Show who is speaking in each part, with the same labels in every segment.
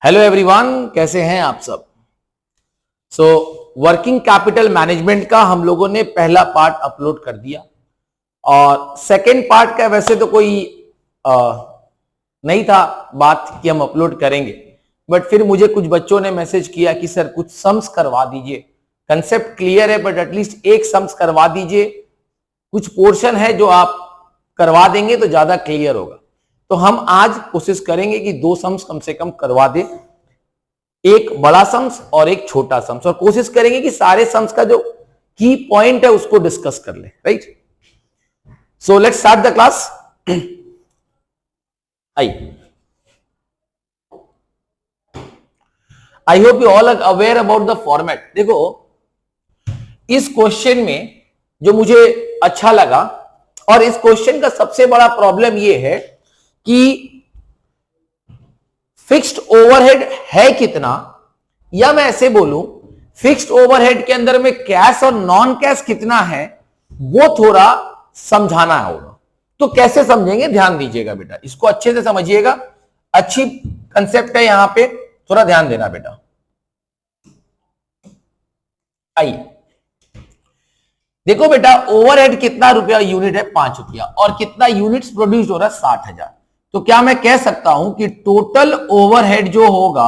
Speaker 1: Hello everyone, कैसे हैं आप सब। वर्किंग कैपिटल मैनेजमेंट का हम लोगों ने पहला पार्ट अपलोड कर दिया और सेकंड पार्ट का वैसे तो कोई नहीं था बात कि हम अपलोड करेंगे, बट फिर मुझे कुछ बच्चों ने मैसेज किया कि सर कुछ सम्स करवा दीजिए। कंसेप्ट क्लियर है बट एटलीस्ट एक सम्स करवा दीजिए, कुछ पोर्शन है जो आप करवा देंगे तो ज्यादा क्लियर होगा। तो हम आज कोशिश करेंगे कि दो सम्स कम से कम करवा दे, एक बड़ा सम्स और एक छोटा सम्स, और कोशिश करेंगे कि सारे सम्स का जो की पॉइंट है उसको डिस्कस कर ले। Right, so let's start the class. I hope you all are aware about the format. देखो, इस क्वेश्चन में जो मुझे अच्छा लगा, और इस क्वेश्चन का सबसे बड़ा प्रॉब्लम यह है कि फिक्स्ड ओवरहेड है कितना, या मैं ऐसे बोलूं फिक्स्ड ओवरहेड के अंदर में कैश और नॉन कैश कितना है, वो थोड़ा समझाना होगा। तो कैसे समझेंगे, ध्यान दीजिएगा बेटा, इसको अच्छे से समझिएगा। अच्छी कंसेप्ट है, यहां पे थोड़ा ध्यान देना बेटा। आइए देखो बेटा, ओवरहेड कितना रुपया यूनिट है, 5 रुपया, और कितना यूनिट्स प्रोड्यूस हो रहा है, 60,000। तो क्या मैं कह सकता हूं कि टोटल ओवरहेड जो होगा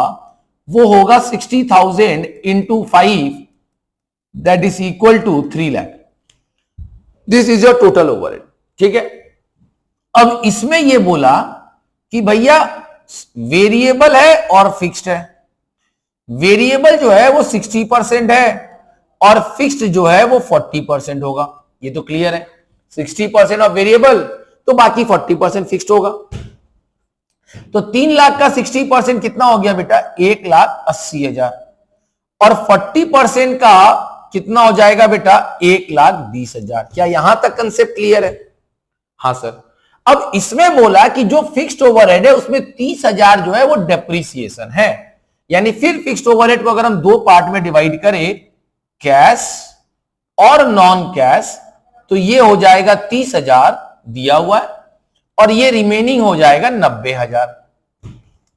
Speaker 1: वो होगा 60,000 into 5, that is equal to 3 lakh. This is your total overhead. ठीक है, अब इसमें यह बोला कि भैया वेरिएबल है और फिक्स्ड है। वेरिएबल जो है वो 60% है और फिक्स्ड जो है वो 40% होगा। ये तो क्लियर है, 60% ऑफ वेरिएबल तो बाकी 40% फिक्स्ड होगा। तो 3 लाख का 60% कितना हो गया बेटा, 1,80,000, और 40% का कितना हो जाएगा बेटा, 1,20,000। क्या यहां तक कंसेप्ट क्लियर है? हाँ सर। अब इसमें बोला कि जो फिक्स्ड ओवरहेड है उसमें 30,000 जो है वो डेप्रिसिएशन है, यानी फिर फिक्स्ड ओवरहेड को अगर हम दो पार्ट में डिवाइड करें, कैश और नॉन कैश, तो ये हो जाएगा 30,000 दिया हुआ है, और ये रिमेनिंग हो जाएगा 90,000।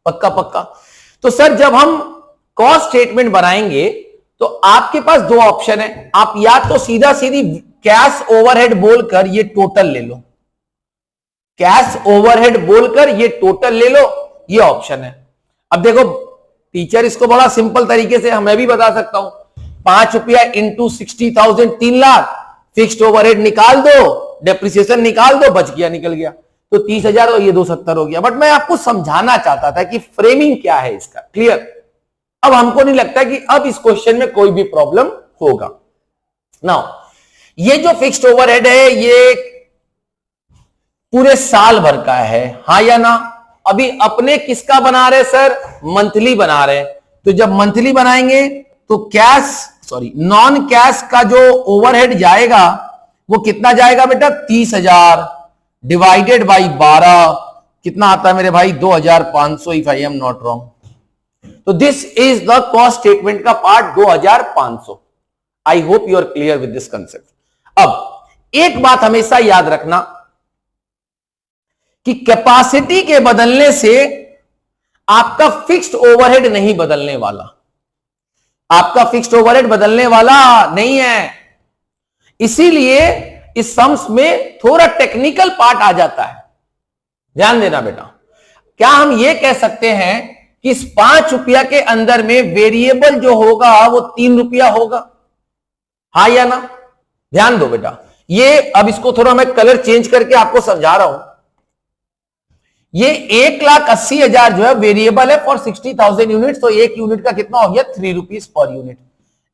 Speaker 1: पक्का पक्का। तो सर जब हम कॉस्ट स्टेटमेंट बनाएंगे तो आपके पास दो ऑप्शन है, आप या तो सीधा सीधी कैश ओवरहेड बोलकर ये टोटल ले लो, कैश ओवरहेड बोलकर ये टोटल ले लो, ये ऑप्शन है। अब देखो टीचर इसको बड़ा सिंपल तरीके से मैं भी बता सकता हूं, 5 रुपया इंटू 60,000, 3 लाख, फिक्स्ड ओवरहेड निकाल दो, डेप्रिसिएशन निकाल दो, बच गया, निकल गया, तो 30,000 और ये 270 हो गया। बट मैं आपको समझाना चाहता था कि फ्रेमिंग क्या है इसका। क्लियर? अब हमको नहीं लगता कि अब इस क्वेश्चन में कोई भी प्रॉब्लम होगा। नाउ ये जो फिक्स्ड ओवरहेड है ये पूरे साल भर का है, हाँ या ना? अभी अपने किसका बना रहे सर, मंथली बना रहे। तो जब मंथली बनाएंगे तो नॉन कैश का जो ओवरहेड जाएगा वो कितना जाएगा बेटा, 30,000 डिवाइडेड बाई 12, कितना आता है मेरे भाई, 2,500 if I am not wrong. तो this is the cost statement का part, 2,500। I hope you are clear with this concept. अब एक बात हमेशा याद रखना कि कैपेसिटी के बदलने से आपका फिक्स्ड ओवरहेड नहीं बदलने वाला, आपका फिक्स्ड ओवरहेड बदलने वाला नहीं है। इसीलिए इस सम्स में थोड़ा टेक्निकल पार्ट आ जाता है, ध्यान देना बेटा। क्या हम ये कह सकते हैं कि इस 5 रुपया के अंदर में वेरिएबल जो होगा वो 3 रुपया होगा, हाँ या ना? ध्यान दो बेटा, ये अब इसको थोड़ा मैं कलर चेंज करके आपको समझा रहा हूं। ये 1,80,000 जो है वेरिएबल है फॉर 60,000 यूनिट, तो एक यूनिट का कितना हो गया, 3 रुपीज पर यूनिट।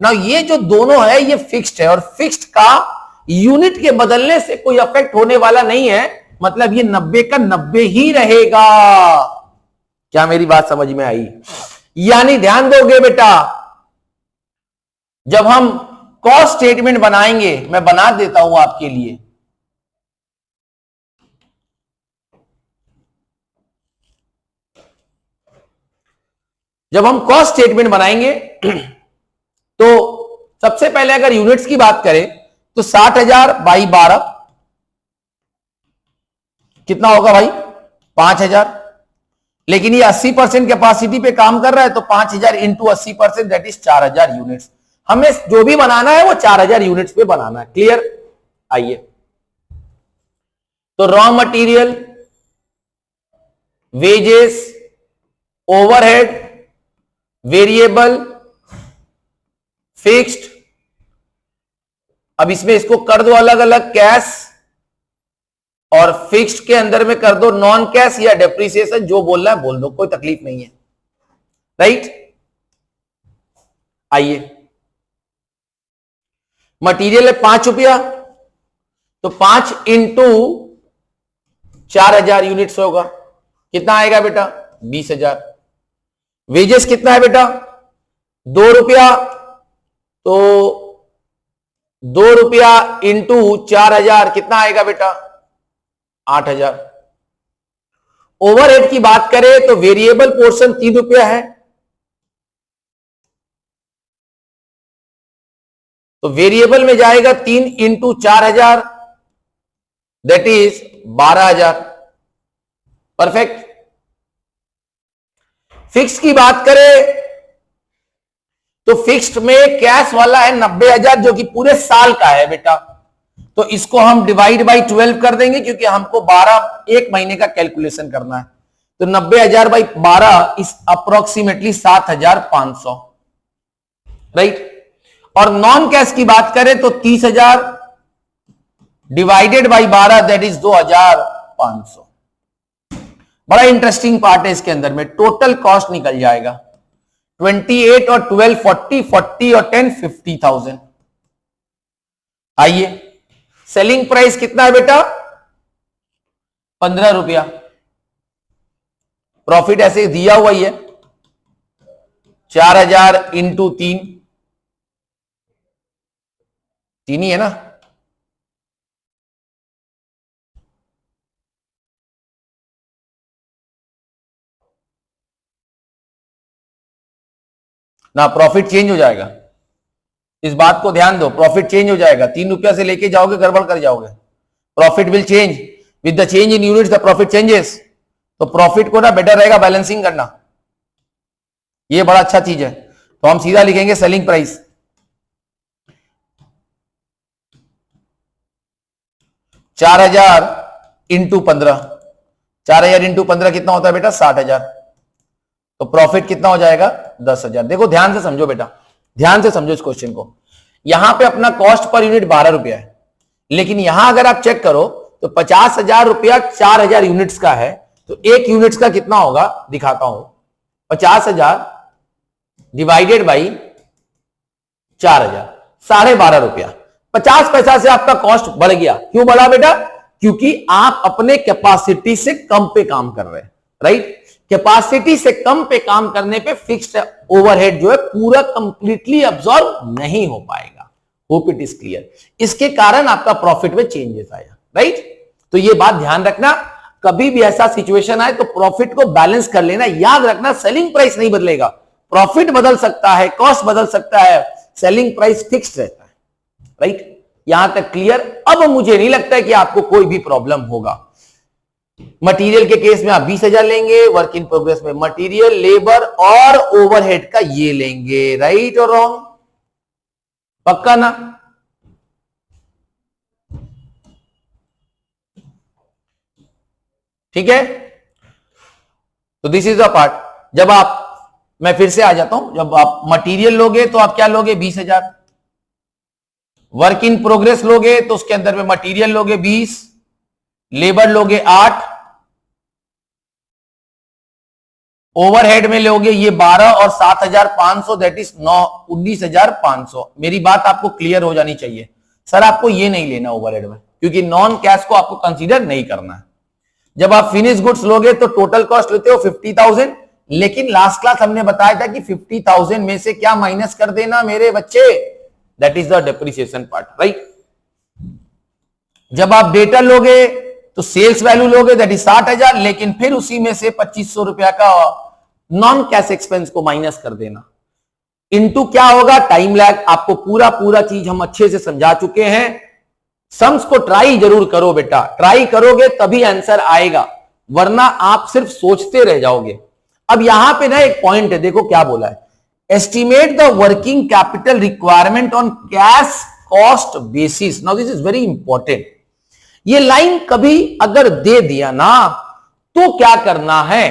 Speaker 1: ना ये जो दोनों है ये फिक्स्ड है, और फिक्स्ड का यूनिट के बदलने से कोई अफेक्ट होने वाला नहीं है, मतलब ये 90 का 90 ही रहेगा। क्या मेरी बात समझ में आई? यानी ध्यान दोगे बेटा, जब हम कॉस्ट स्टेटमेंट बनाएंगे, मैं बना देता हूं आपके लिए, जब हम कॉस्ट स्टेटमेंट बनाएंगे तो सबसे पहले अगर यूनिट्स की बात करें तो 60,000 बाई 12 कितना होगा भाई, 5,000। लेकिन ये 80% कैपेसिटी पे काम कर रहा है, तो 5000 इंटू 80% दैट इज 4000 यूनिट्स। हमें जो भी बनाना है वो 4000 यूनिट्स पे बनाना है। क्लियर? आइए, तो raw material, wages, overhead, variable, fixed. अब इसमें इसको कर दो अलग अलग, कैश और फिक्स्ड के अंदर में कर दो नॉन कैश या डेप्रिसिएशन, जो बोलना है बोल दो, कोई तकलीफ नहीं है। राइट? आइए, मटेरियल है 5 रुपया, तो 5 इंटू 4000 यूनिट्स होगा, कितना आएगा बेटा? 20,000। वेजेस कितना है बेटा? 2 रुपया, तो 2 रुपया इंटू 4000 कितना आएगा बेटा? 8000। ओवरहेड की बात करें तो वेरिएबल पोर्शन 3 रुपया है, तो वेरिएबल में जाएगा 3 into 4000 that is 12,000। Perfect. Fix की बात करें तो फिक्स्ड में कैश वाला है 90,000, जो कि पूरे साल का है बेटा, तो इसको हम डिवाइड बाई 12 कर देंगे, क्योंकि हमको एक महीने का कैलकुलेशन करना है। तो 90,000 बाई 12 इस अप्रोक्सीमेटली 7,500। राइट? और नॉन कैश की बात करें तो 30,000 डिवाइडेड बाई 12 दैट इज 2,500। बड़ा इंटरेस्टिंग पार्ट है इसके अंदर में, टोटल कॉस्ट निकल जाएगा 28 और 12 40, 40 और 10 50,000। आइए, सेलिंग प्राइस कितना है बेटा? 15 रुपया। प्रॉफिट ऐसे दिया हुआ ही है, 4,000 इंटू 3 ही है ना। ना प्रॉफिट चेंज हो जाएगा, इस बात को ध्यान दो, प्रॉफिट चेंज हो जाएगा। 3 रुपया से लेके जाओगे गड़बड़ कर जाओगे। Profit will change with the change in units, the profit changes. तो प्रॉफिट को ना बेटर रहेगा बैलेंसिंग करना, ये बड़ा अच्छा चीज है। तो हम सीधा लिखेंगे सेलिंग प्राइस 4,000 इंटू 15। 4,000 इंटू 15 कितना होता है बेटा? 60,000। तो प्रॉफिट कितना हो जाएगा? 10,000। देखो ध्यान से समझो बेटा, ध्यान से समझो इस क्वेश्चन को। यहां पे अपना कॉस्ट पर यूनिट 12 रुपया है, लेकिन यहां अगर आप चेक करो तो 50,000 रुपया 4,000 यूनिट्स का है, तो एक यूनिट्स का कितना होगा दिखाता हूं। 50,000 डिवाइडेड बाई 4,000, 12.5 रुपया। 50 पैसा से आपका कॉस्ट बढ़ गया। क्यों बढ़ा बेटा? क्योंकि आप अपने कैपेसिटी से कम पे काम कर रहे हैं। राइट? कैपेसिटी से कम पे काम करने पे फिक्स्ड ओवरहेड जो है पूरा कंप्लीटली अब्सॉर्ब नहीं हो पाएगा। Hope it is clear. इसके कारण आपका प्रॉफिट में चेंजेस आया। राइट? तो ये बात ध्यान रखना, कभी भी ऐसा सिचुएशन आए तो प्रॉफिट को बैलेंस कर लेना। याद रखना, सेलिंग प्राइस नहीं बदलेगा, प्रॉफिट बदल सकता है, कॉस्ट बदल सकता है, सेलिंग प्राइस फिक्स्ड रहता है। राइट? यहां तक क्लियर? अब मुझे नहीं लगता है कि आपको कोई भी प्रॉब्लम होगा। मटेरियल के केस में आप 20,000 लेंगे, वर्क इन प्रोग्रेस में मटेरियल, लेबर और ओवरहेड का ये लेंगे। राइट और रॉन्ग? पक्का ना? ठीक है? तो दिस इज द पार्ट। जब आप, मैं फिर से आ जाता हूं, जब आप मटेरियल लोगे तो आप क्या लोगे? 20,000। वर्क इन प्रोग्रेस लोगे तो उसके अंदर में मटेरियल लोगे 20, लेबर लोगे 8, ओवरहेड में लोगे ये 12 और 7,500 दैट इज 19,500। मेरी बात आपको क्लियर हो जानी चाहिए। सर आपको ये नहीं लेना ओवरहेड में, क्योंकि नॉन कैश को आपको कंसीडर नहीं करना है। जब आप फिनिश गुड्स लोगे तो टोटल कॉस्ट लेते हो 50,000, लेकिन लास्ट क्लास हमने बताया था कि 50,000 में से क्या माइनस कर देना मेरे बच्चे? That is the depreciation part. Right? जब आप डेटा लोगे तो सेल्स वैल्यू लोगे दैट इज 60,000, लेकिन फिर उसी में से 2,500 रुपया का नॉन कैश एक्सपेंस को माइनस कर देना। इनटू क्या होगा? Time lag. आपको पूरा चीज हम अच्छे से समझा चुके हैं। सम्स को ट्राई जरूर करो बेटा, ट्राई करोगे तभी आंसर आएगा। वरना आप सिर्फ सोचते रह जाओगे। अब यहां पे ना एक पॉइंट है, देखो क्या बोला है, estimate the working capital requirement on cash cost basis. Now this is very important. ये लाइन कभी अगर दे दिया ना तो क्या करना है,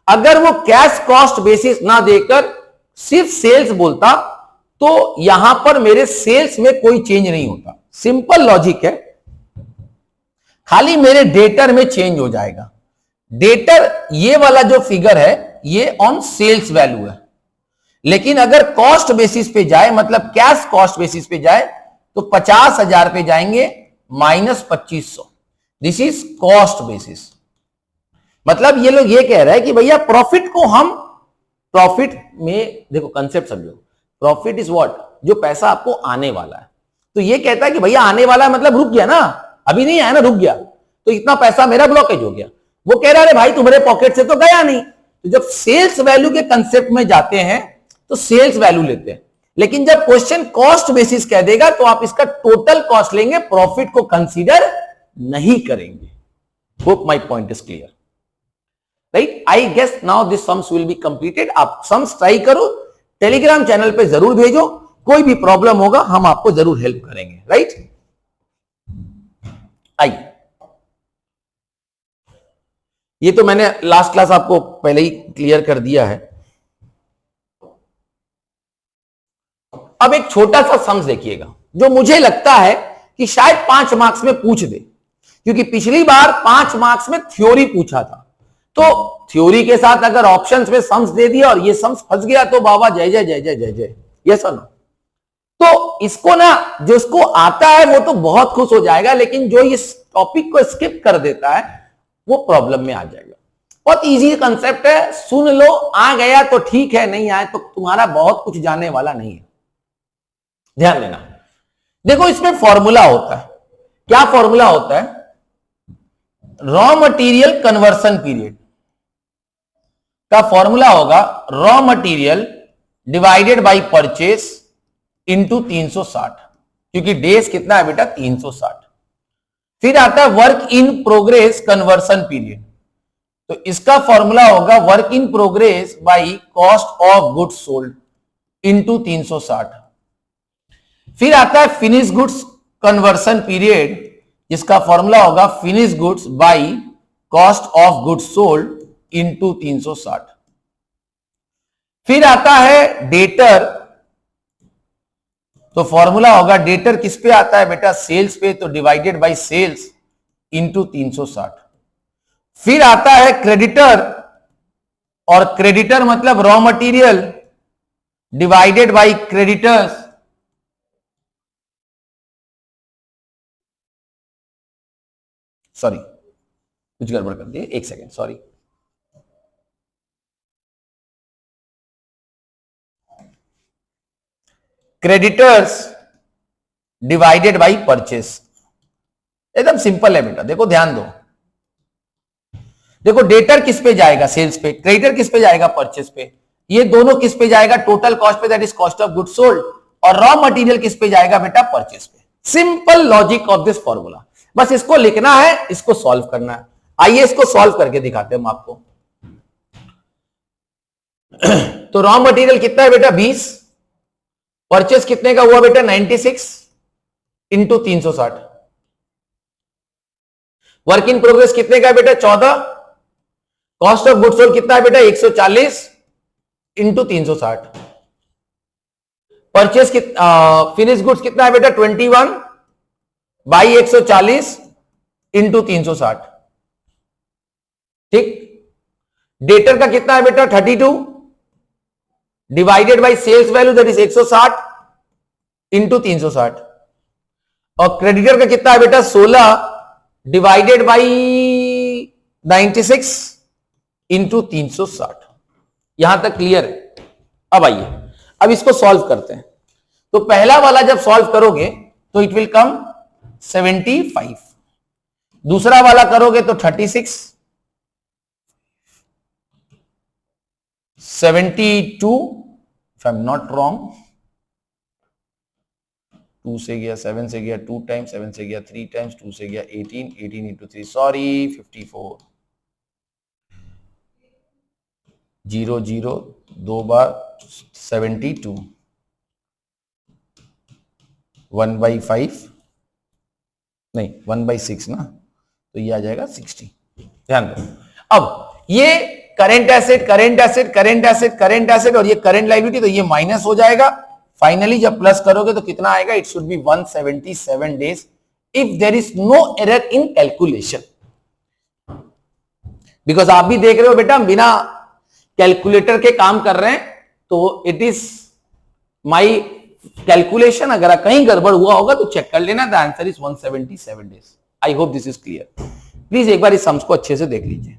Speaker 1: अगर वो कैश कॉस्ट बेसिस ना देकर सिर्फ सेल्स बोलता तो यहां पर मेरे सेल्स में कोई चेंज नहीं होता। सिंपल लॉजिक है, खाली मेरे डेटर में चेंज हो जाएगा। डेटर ये वाला जो फिगर है ये ऑन सेल्स वैल्यू है, लेकिन अगर कॉस्ट बेसिस पे जाए, मतलब कैश कॉस्ट बेसिस पे जाए, तो 50,000 पे जाएंगे minus 2500। This is cost basis. मतलब ये लोग ये कह रहे हैं कि भैया प्रॉफिट को हम प्रॉफिट में, देखो कंसेप्ट समझो, प्रॉफिट इज व्हाट, जो पैसा आपको आने वाला है। तो ये कहता है कि भैया आने वाला है मतलब रुक गया ना, अभी नहीं आया ना, रुक गया, तो इतना पैसा मेरा ब्लॉकेज हो गया। वो कह रहा है भाई तुम्हारे पॉकेट से तो गया नहीं। तो जब सेल्स वैल्यू के कंसेप्ट में जाते हैं तो सेल्स वैल्यू लेते हैं, लेकिन जब क्वेश्चन कॉस्ट बेसिस कह देगा तो आप इसका टोटल कॉस्ट लेंगे, प्रॉफिट को कंसीडर नहीं करेंगे। Hope my point is clear, right? I guess now this sums will be completed. आप सम्स ट्राई करो, टेलीग्राम चैनल पे जरूर भेजो, कोई भी प्रॉब्लम होगा हम आपको जरूर हेल्प करेंगे, राइट? आइए, ये तो मैंने लास्ट क्लास आपको पहले ही क्लियर कर दिया है। अब एक छोटा सा सम्स देखिएगा जो मुझे लगता है कि शायद 5 मार्क्स में पूछ दे, क्योंकि पिछली बार 5 मार्क्स में थ्योरी पूछा था। तो थ्योरी के साथ अगर ऑप्शंस में सम्स दे दिया और ये सम्स फंस गया तो बाबा जय जय जय जय जय जय, यस और नो? तो इसको ना, जो इसको आता है वो तो बहुत खुश हो जाएगा, लेकिन जो इस टॉपिक को स्किप कर देता है वो प्रॉब्लम में आ जाएगा। बहुत इजी कंसेप्ट है, सुन लो, आ गया तो ठीक है, नहीं आए तो तुम्हारा बहुत कुछ जाने वाला नहीं है। ध्यान देना, देखो इसमें फॉर्मूला होता है। क्या फॉर्मूला होता है? रॉ मटेरियल कन्वर्सन पीरियड का फॉर्मूला होगा raw material divided by purchase into 360, क्योंकि डेज कितना है बेटा? 360। फिर आता है work in progress conversion period, तो इसका फॉर्मूला होगा work in progress by cost of goods sold into 360। फिर आता है फिनिश गुड्स कन्वर्सन पीरियड, जिसका फॉर्मूला होगा finish goods by cost of goods sold into 360। फिर आता है डेटर, तो फॉर्मूला होगा डेटर किस पे आता है बेटा? सेल्स पे, तो डिवाइडेड बाय सेल्स इंटू 360। फिर आता है क्रेडिटर, और क्रेडिटर मतलब raw material divided by creditors, sorry कुछ गड़बड़ कर दिए, एक second, sorry. Creditors divided by purchase, एकदम सिंपल है बेटा। देखो ध्यान दो, देखो डेटर किस पे जाएगा? सेल्स पे। क्रेडिटर किस पे जाएगा? परचेस पे। ये दोनों किस पे जाएगा? टोटल कॉस्ट पे, that is cost of goods sold. और रॉ मटेरियल किस पे जाएगा बेटा? परचेस पे। Simple logic of this formula, बस इसको लिखना है, इसको सॉल्व करना है। आइए इसको सॉल्व करके दिखाते हैं हम आपको। तो रॉ मटेरियल कितना है बेटा? 20। परचेस कितने का हुआ बेटा? 96 इंटू 360। वर्क इन प्रोग्रेस कितने का है बेटा? 14। कॉस्ट ऑफ गुड्स सोल्ड कितना है बेटा? 140 इंटू 360। परचेस फिनिश गुड्स कितना है बेटा? 21 बाई 140 इंटू 360। ठीक। डेटर का कितना है बेटा? 32 divided by sales value, that is 160 into 360। और क्रेडिटर का कितना है बेटा? 16 डिवाइडेड बाई 96 इंटू 360। यहां तक क्लियर है? अब आइए, अब इसको सॉल्व करते हैं। तो पहला वाला जब सॉल्व करोगे तो इट विल कम 75, दूसरा वाला करोगे तो 36, 72 if I am not wrong, 2 से गया, 7 से गया 2 टाइम्स, 7 से गया 3 टाइम्स, 2 से गया 18, 18 इंटू 3 सॉरी 54, 0 0 2 बार 72 1/5 नहीं 1/6 ना, तो ये आ जाएगा 60। ध्यान दो, अब ये current asset current asset current asset current asset और ये करंट लायबिलिटी, तो ये माइनस हो जाएगा। फाइनली जब प्लस करोगे तो कितना आएगा? It should be 177 days if there is no error in calculation. Because आप भी देख रहे हो बेटा, बिना कैलकुलेटर के काम कर रहे हैं, तो इट इज माई कैलकुलेशन। अगर कहीं गड़बड़ हुआ होगा तो चेक कर लेना। The answer is 177 days. I hope this is clear. Please एक बार इस सम्स को अच्छे से देख लीजिए।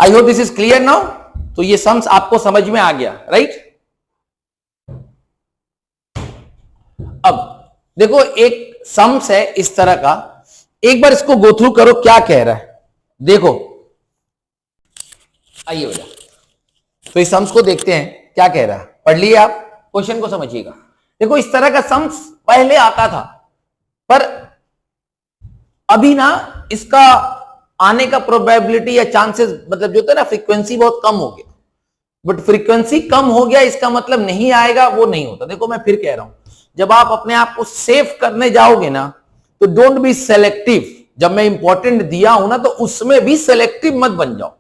Speaker 1: I hope this is clear now. तो ये सम्स आपको समझ में आ गया, राइट? अब देखो, एक सम्स है इस तरह का, एक बार इसको गो थ्रू करो क्या कह रहा है। देखो, आइए बेटा, तो इस सम्स को देखते हैं क्या कह रहा है। पढ़ लिए आप? क्वेश्चन को समझिएगा। देखो, इस तरह का सम्स पहले आता था, पर अभी ना इसका आने का प्रोबेबिलिटी या चांसेस, मतलब जो होता है ना, फ्रीक्वेंसी बहुत कम हो गया। बट फ्रीक्वेंसी कम हो गया इसका मतलब नहीं आएगा, वो नहीं होता। देखो, मैं फिर कह रहा हूं, जब आप अपने आप को सेव करने जाओगे ना, तो डोंट बी सेलेक्टिव। जब मैं इंपॉर्टेंट दिया हूं ना, तो उसमें भी सेलेक्टिव मत बन जाओ।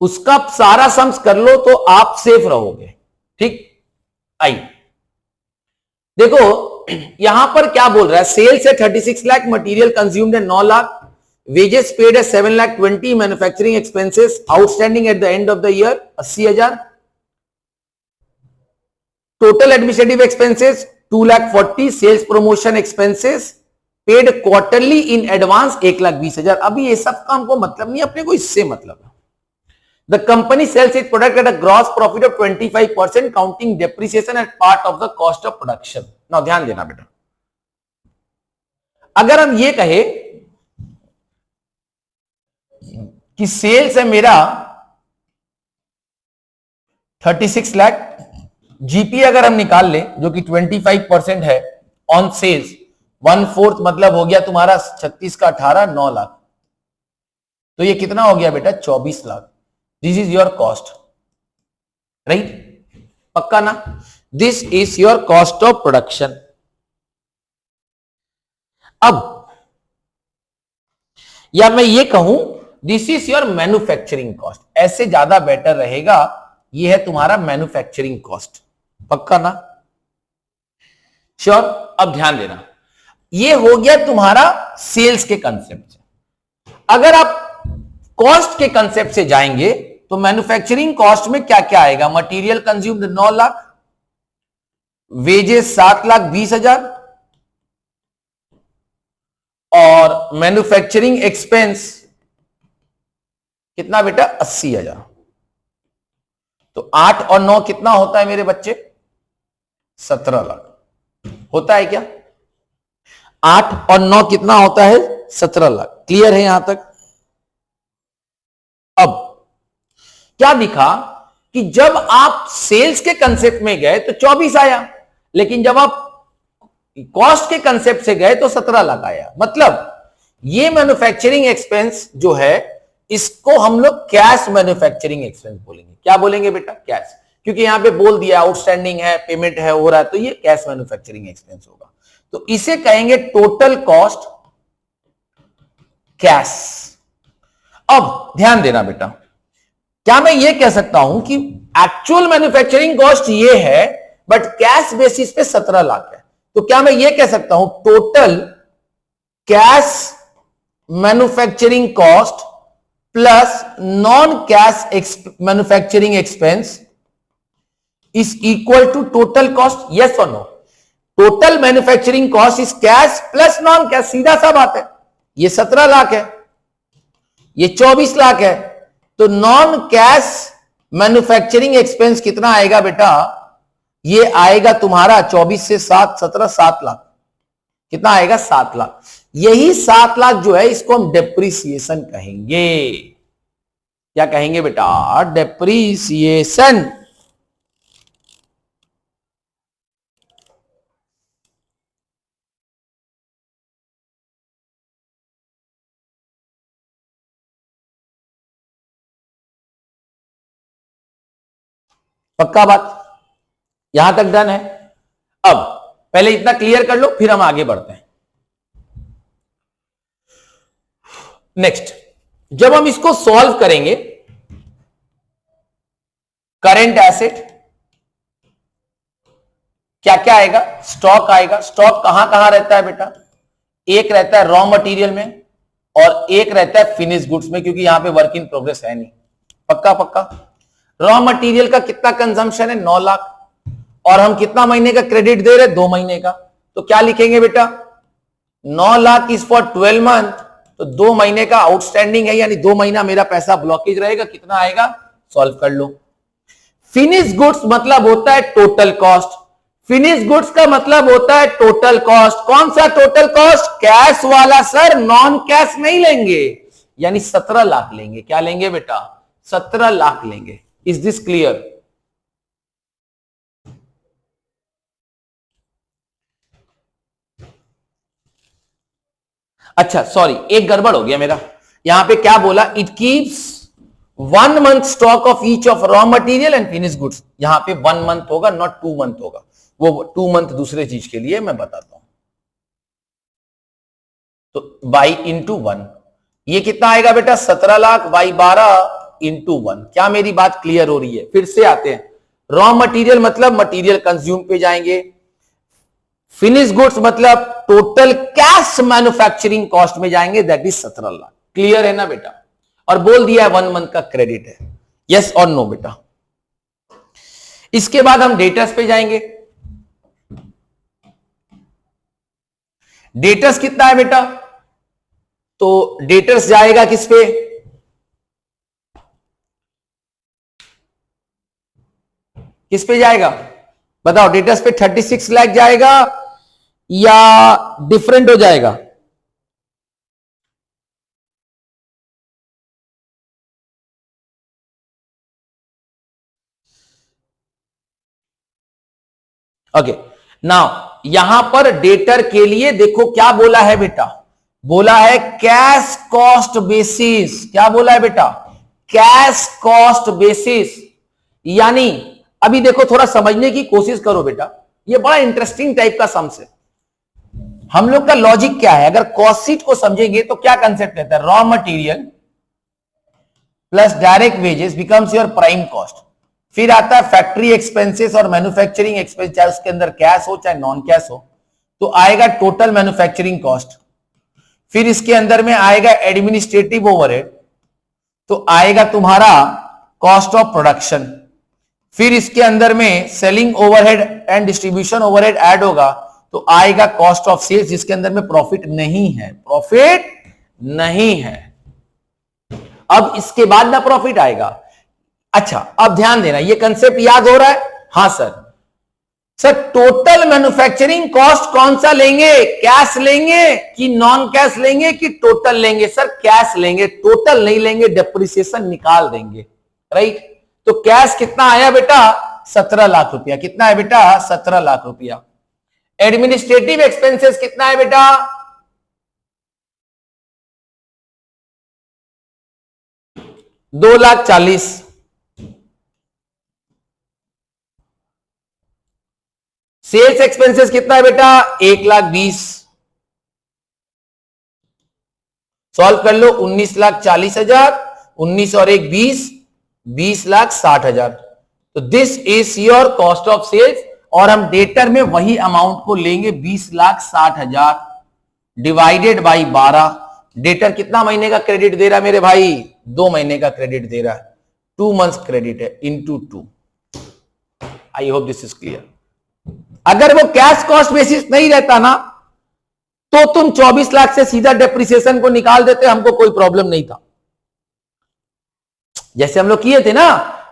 Speaker 1: उसका सारा सम्स कर लो तो आप सेफ रहोगे। ठीक? आई देखो, यहां पर क्या बोल रहा है? सेल्स है 36 लाख, मटेरियल कंज्यूम्ड है 9 लाख, वेजेस पेड है 7,20,000, manufacturing expenses outstanding at the end of the year 80,000, total administrative expenses 2,40,000, sales promotion expenses paid quarterly in advance 1,20,000। अभी ये सब का हमको मतलब नहीं, अपने को इससे मतलब है। The company sells its product at a gross profit of 25%, counting depreciation as part of the cost of production. Now ध्यान देना बेटा, अगर हम ये कहे कि सेल्स है मेरा 36 लाख, जीपी अगर हम निकाल ले जो कि 25% है ऑन सेल्स, 1/4 मतलब हो गया तुम्हारा 36 का 18, 9 लाख। तो ये कितना हो गया बेटा? 24 lakh. This is your cost, right? पक्का ना? This is your cost of production. अब या मैं ये कहूं, this is your manufacturing cost, ऐसे ज्यादा बेटर रहेगा। ये है तुम्हारा मैन्युफैक्चरिंग कॉस्ट। पक्का ना? श्योर? अब ध्यान देना, ये हो गया तुम्हारा सेल्स के कंसेप्ट से। अगर आप कॉस्ट के कंसेप्ट से जाएंगे तो मैन्युफैक्चरिंग कॉस्ट में क्या क्या आएगा? मटेरियल कंज्यूम्ड 9 लाख, वेजेस 7,20,000 और मैन्युफैक्चरिंग एक्सपेंस कितना बेटा? 80,000। तो 8 और 9 कितना होता है मेरे बच्चे? 17 लाख होता है क्या? 8 और 9 कितना होता है? 17 लाख। क्लियर है यहां तक? अब क्या दिखा कि जब आप सेल्स के कंसेप्ट में गए तो 24 आया, लेकिन जब आप कॉस्ट के कंसेप्ट से गए तो 17 लाख आया। मतलब ये मैन्युफैक्चरिंग एक्सपेंस जो है, इसको हम लोग कैश मैन्युफैक्चरिंग एक्सपेंस बोलेंगे। क्या बोलेंगे बेटा? कैश। क्योंकि यहां पे बोल दिया आउटस्टैंडिंग है, पेमेंट है, हो रहा है, तो ये कैश मैन्युफैक्चरिंग एक्सपेंस होगा। तो इसे कहेंगे टोटल कॉस्ट कैश। अब ध्यान देना बेटा, क्या मैं ये कह सकता हूं कि एक्चुअल मैन्युफैक्चरिंग कॉस्ट ये है, बट कैश बेसिस पे 17 लाख है? तो क्या मैं ये कह सकता हूं total cash manufacturing cost plus non cash manufacturing expense is equal to total cost? Yes और no? Total manufacturing cost is cash plus non cash, सीधा सा बात है। ये 17 लाख है, ये 24 लाख है, तो नॉन कैश मैन्युफैक्चरिंग एक्सपेंस कितना आएगा बेटा? ये आएगा तुम्हारा 24 से 7, 17, 7 लाख। कितना आएगा? 7 लाख। यही 7 लाख जो है, इसको हम डेप्रिसिएशन कहेंगे। क्या कहेंगे बेटा? डेप्रिसिएशन। पक्का बात, यहां तक डन है। अब पहले इतना क्लियर कर लो, फिर हम आगे बढ़ते हैं। नेक्स्ट, जब हम इसको सॉल्व करेंगे, करंट एसेट क्या क्या आएगा, स्टॉक आएगा। स्टॉक कहां कहां रहता है बेटा, एक रहता है रॉ मटेरियल में और एक रहता है फिनिश गुड्स में, क्योंकि यहां पे वर्क इन प्रोग्रेस है नहीं। पक्का पक्का। रॉ मटेरियल का कितना कंजम्पशन है, 9 लाख, और हम कितना महीने का क्रेडिट दे रहे, 2 महीने का। तो क्या लिखेंगे बेटा, 9 लाख इज फॉर 12 मंथ, तो 2 महीने का आउटस्टैंडिंग है, यानी 2 महीना मेरा पैसा ब्लॉकेज रहेगा। कितना आएगा, सॉल्व कर लो। फिनिश गुड्स मतलब होता है टोटल कॉस्ट। फिनिश गुड्स का मतलब होता है टोटल कॉस्ट। कौन सा टोटल कॉस्ट, कैश वाला सर, नॉन कैश नहीं लेंगे, यानी 17 लाख लेंगे। क्या लेंगे बेटा, 17 लाख लेंगे। Is this clear? अच्छा सॉरी, एक गड़बड़ हो गया मेरा, यहां पे क्या बोला, it keeps 1 month stock of each of raw material and finish goods. यहां पे 1 मंथ होगा, नॉट 2 मंथ होगा। वो 2 मंथ दूसरे चीज के लिए मैं बताता हूं। तो बाई इंटू 1, ये कितना आएगा बेटा, 17 लाख बाई 12 इंटू 1। क्या मेरी बात क्लियर हो रही है? फिर से आते हैं। रॉ मटेरियल मतलब मटेरियल कंज्यूम पे जाएंगे, फिनिश गुड्स मतलब टोटल कैश मैन्युफैक्चरिंग कॉस्ट में जाएंगे, दैट इज 17 लाख। क्लियर है ना बेटा? और बोल दिया है 1 मंथ का क्रेडिट है, यस और नो बेटा। इसके बाद हम डेटर्स पे जाएंगे। डेटर्स कितना है बेटा, तो डेटर्स जाएगा किस पे, किस पे जाएगा बताओ? डेटर्स पे 36 लाख जाएगा या डिफरेंट हो जाएगा? ओके, नाउ यहां पर डेटर के लिए देखो क्या बोला है बेटा, बोला है कैश कॉस्ट बेसिस। क्या बोला है बेटा, कैश कॉस्ट बेसिस। यानी अभी देखो, थोड़ा समझने की कोशिश करो बेटा, ये बड़ा इंटरेस्टिंग टाइप का सम्स है। हम लोग का लॉजिक क्या है, अगर कॉस्ट शीट को समझेंगे तो क्या कंसेप्ट रहता है, raw material plus direct wages becomes your prime cost. फिर आता है फैक्ट्री एक्सपेंसेस और मैन्युफैक्चरिंग एक्सपेंस, चाहे उसके अंदर कैश हो चाहे नॉन कैश हो, तो आएगा टोटल मैन्युफैक्चरिंग कॉस्ट। फिर इसके अंदर में आएगा एडमिनिस्ट्रेटिव ओवरहेड, तो आएगा तुम्हारा कॉस्ट ऑफ प्रोडक्शन। फिर इसके अंदर में selling overhead and distribution overhead add होगा, तो आएगा कॉस्ट ऑफ सेल्स, जिसके अंदर में प्रॉफिट नहीं है, प्रॉफिट नहीं है। अब इसके बाद ना प्रॉफिट आएगा। अच्छा अब ध्यान देना, ये कंसेप्ट याद हो रहा है? हां sir. Sir total manufacturing cost कौन सा लेंगे, कैश लेंगे कि नॉन कैश लेंगे कि टोटल लेंगे? सर कैश लेंगे, टोटल नहीं लेंगे, डेप्रिसिएशन निकाल देंगे, राइट? तो कैश कितना आया बेटा, 17 लाख रुपया। कितना है बेटा, 17 लाख रुपया। एडमिनिस्ट्रेटिव एक्सपेंसेस कितना है बेटा, 2,40,000। सेल्स एक्सपेंसेस कितना है बेटा, 1,20,000। सॉल्व कर लो, 19,40,000, 19 और 1 20, 20,60,000। तो this is your cost of sales, और हम डेटर में वही अमाउंट को लेंगे, 20,60,000 डिवाइडेड बाई 12। डेटर कितना महीने का क्रेडिट दे रहा है मेरे भाई, 2 महीने का क्रेडिट दे रहा है, 2 मंथ्स क्रेडिट है, into 2। I hope this is clear. अगर वो कैश कॉस्ट बेसिस नहीं रहता ना, तो तुम 24 लाख से सीधा डेप्रिसिएशन को निकाल देते, हमको कोई प्रॉब्लम नहीं था। जैसे हम लोग किए थे ना,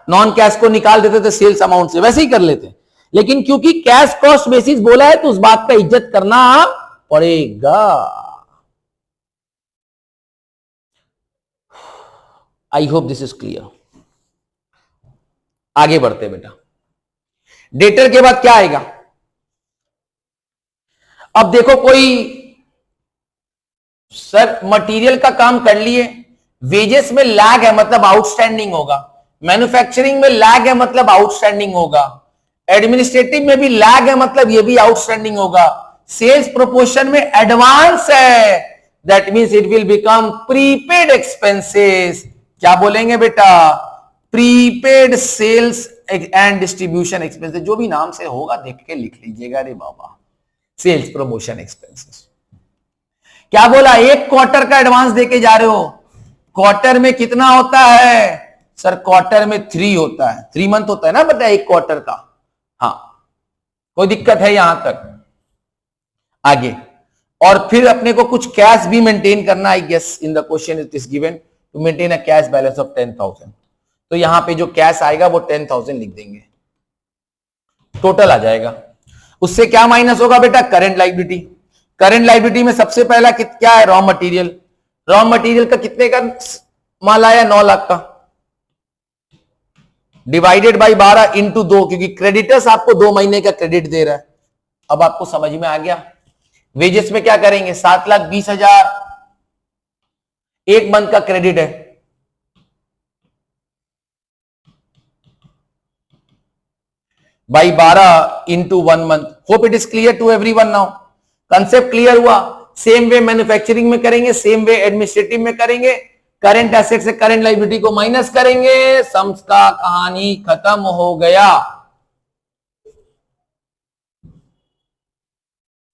Speaker 1: नॉन कैश को निकाल देते थे सेल्स अमाउंट से, वैसे ही कर लेते। लेकिन क्योंकि कैश कॉस्ट बेसिस बोला है, तो उस बात का इज्जत करना पड़ेगा। I hope this is clear. आगे बढ़ते बेटा। डेटर के बाद क्या आएगा? अब देखो, कोई सर मटेरियल का काम कर लिए, वेजेस में लैग है, मतलब आउटस्टैंडिंग होगा, मैन्युफैक्चरिंग में लैग है मतलब आउटस्टैंडिंग होगा, एडमिनिस्ट्रेटिव में भी लैग है मतलब ये भी आउटस्टैंडिंग होगा, सेल्स प्रोपोर्शन में एडवांस है, that means it will become prepaid expenses. क्या बोलेंगे बेटा? Prepaid sales and distribution expenses, जो भी नाम से होगा देख के लिख लीजिएगा रे बाबा, सेल्स प्रमोशन एक्सपेंसेस। क्या बोला? एक क्वार्टर का एडवांस देके जा रहे हो, क्वार्टर में कितना होता है सर? क्वार्टर में 3 होता है, 3 मंथ होता है ना बेटा एक क्वार्टर का। हाँ, कोई दिक्कत है यहां तक? आगे, और फिर अपने को कुछ कैश भी मेंटेन करना, I guess in the question it is given to maintain a cash balance of 10,000। तो यहां पे जो कैश आएगा वो 10,000 लिख देंगे, टोटल आ जाएगा। उससे क्या माइनस होगा बेटा? Current liability. करंट लायबिलिटी में सबसे पहला क्या है? Raw material. रॉ मटेरियल का कितने का माल आया? 9 लाख का, डिवाइडेड बाई 12 इंटू 2, क्योंकि क्रेडिटर्स आपको 2 महीने का क्रेडिट दे रहा है। अब आपको समझ में आ गया? वेजेस में क्या करेंगे? 7,20,000 एक मंथ का क्रेडिट है, by 12 into 1 month. Hope it is clear to everyone now. Concept clear हुआ? सेम वे मैन्युफैक्चरिंग में करेंगे, सेम वे एडमिनिस्ट्रेटिव में करेंगे। करंट एसेट से करंट लायबिलिटी को माइनस करेंगे, सम्स का कहानी खत्म हो गया।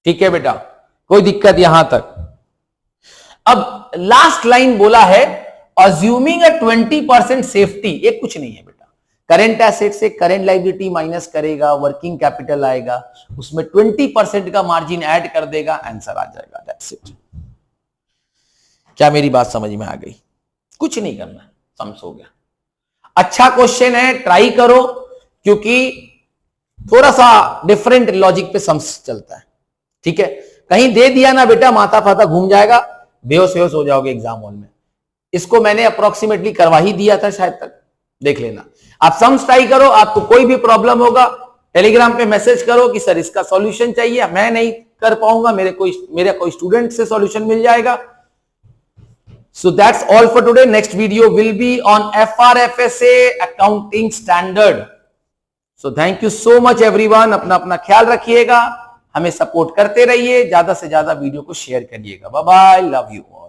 Speaker 1: ठीक है बेटा, कोई दिक्कत यहां तक? अब लास्ट लाइन बोला है, अज्यूमिंग अ 20% सेफ्टी। ये कुछ नहीं है बेटा, करंट एसेट से करंट लायबिलिटी माइनस करेगा, वर्किंग कैपिटल आएगा, उसमें 20% का मार्जिन ऐड कर देगा, आंसर आ जाएगा। That's it. क्या मेरी बात समझ में आ गई? कुछ नहीं करना, सम्स हो गया। अच्छा क्वेश्चन है, ट्राई करो, क्योंकि थोड़ा सा डिफरेंट लॉजिक पे सम्स चलता है। ठीक है, कहीं दे दिया ना बेटा, माथा फाता घूम जाएगा, बेहोश बेहोश हो जाओगे एग्जाम हॉल में। इसको मैंने अप्रोक्सीमेटली करवा ही दिया था शायद तक, देख लेना। आप सम्स ट्राई करो, आपको कोई भी प्रॉब्लम होगा टेलीग्राम पे मैसेज करो कि सर इसका सॉल्यूशन चाहिए, मैं नहीं कर पाऊंगा, मेरे कोई स्टूडेंट से सॉल्यूशन मिल जाएगा। So that's all for today. Next video will be on FRFSA accounting standard. So thank you so much everyone. अपना अपना ख्याल रखिएगा, हमें सपोर्ट करते रहिए, ज्यादा से ज्यादा वीडियो को शेयर करिएगा। Bye bye, love you all.